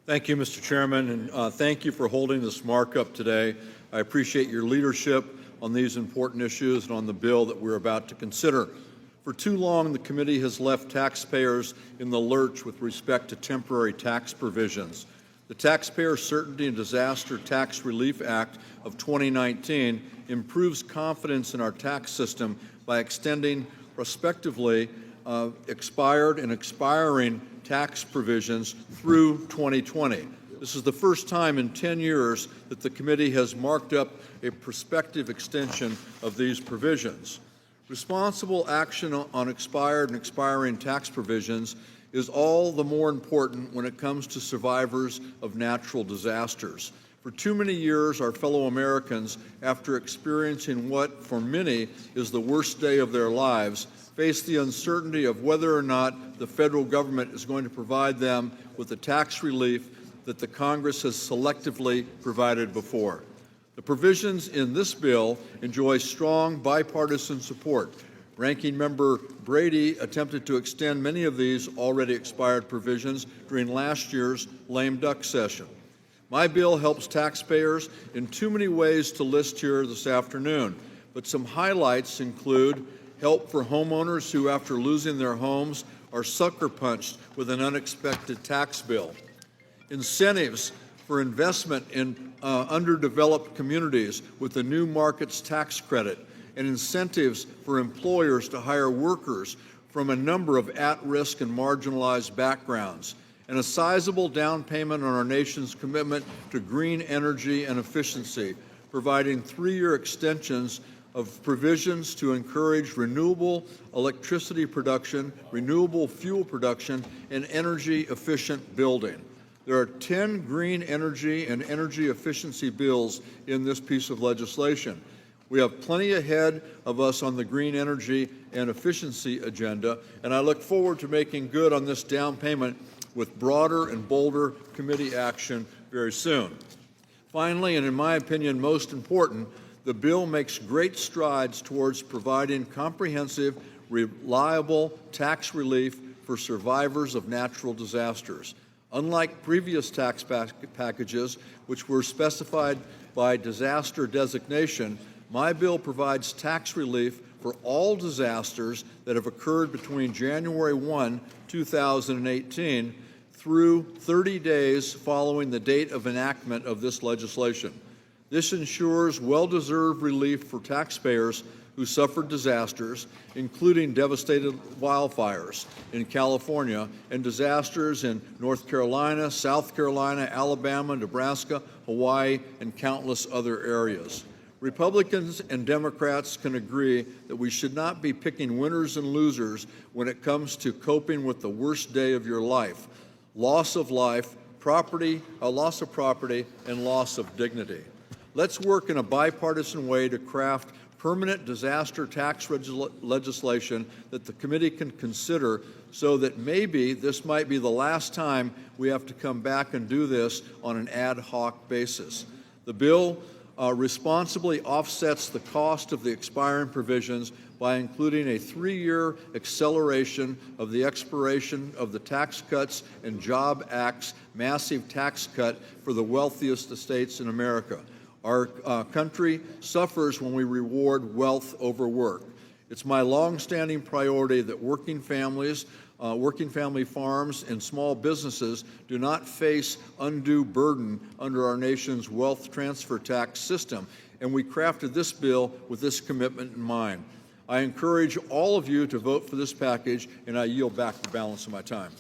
Thank you, Mr. Chairman, and thank you for holding this markup today. I appreciate your leadership on these important issues and on the bill that we're about to consider. For too long, the committee has left taxpayers in the lurch with respect to temporary tax provisions. The Taxpayer Certainty and Disaster Tax Relief Act of 2019 improves confidence in our tax system by extending prospectively expired and expiring tax provisions through 2020. This is the first time in 10 years that the committee has marked up a prospective extension of these provisions. Responsible action on expired and expiring tax provisions is all the more important when it comes to survivors of natural disasters. For too many years, our fellow Americans, after experiencing what for many is the worst day of their lives, face the uncertainty of whether or not the federal government is going to provide them with the tax relief that the Congress has selectively provided before. The provisions in this bill enjoy strong bipartisan support. Ranking Member Brady attempted to extend many of these already expired provisions during last year's lame duck session. My bill helps taxpayers in too many ways to list here this afternoon, but some highlights include help for homeowners who, after losing their homes, are sucker punched with an unexpected tax bill, incentives for investment in underdeveloped communities with the New Markets Tax Credit, and incentives for employers to hire workers from a number of at-risk and marginalized backgrounds, and a sizable down payment on our nation's commitment to green energy and efficiency, providing 3-year extensions of provisions to encourage renewable electricity production, renewable fuel production, and energy-efficient building. There are 10 green energy and energy efficiency bills in this piece of legislation. We have plenty ahead of us on the green energy and efficiency agenda, and I look forward to making good on this down payment with broader and bolder committee action very soon. Finally, and in my opinion most important, the bill makes great strides towards providing comprehensive, reliable tax relief for survivors of natural disasters. Unlike previous tax packages, which were specified by disaster designation, my bill provides tax relief for all disasters that have occurred between January 1, 2018 through 30 days following the date of enactment of this legislation. This ensures well-deserved relief for taxpayers who suffered disasters, including devastated wildfires in California and disasters in North Carolina, South Carolina, Alabama, Nebraska, Hawaii, and countless other areas. Republicans and Democrats can agree that we should not be picking winners and losers when it comes to coping with the worst day of your life: loss of life, loss of property, and loss of dignity. Let's work in a bipartisan way to craft permanent disaster tax legislation that the committee can consider, so that maybe this might be the last time we have to come back and do this on an ad hoc basis. The bill responsibly offsets the cost of the expiring provisions by including a 3-year acceleration of the expiration of the Tax Cuts and Jobs Act's massive tax cut for the wealthiest estates in America. Our country suffers when we reward wealth over work. It's my long-standing priority that working family farms and small businesses do not face undue burden under our nation's wealth transfer tax system, and we crafted this bill with this commitment in mind. I encourage all of you to vote for this package, and I yield back the balance of my time.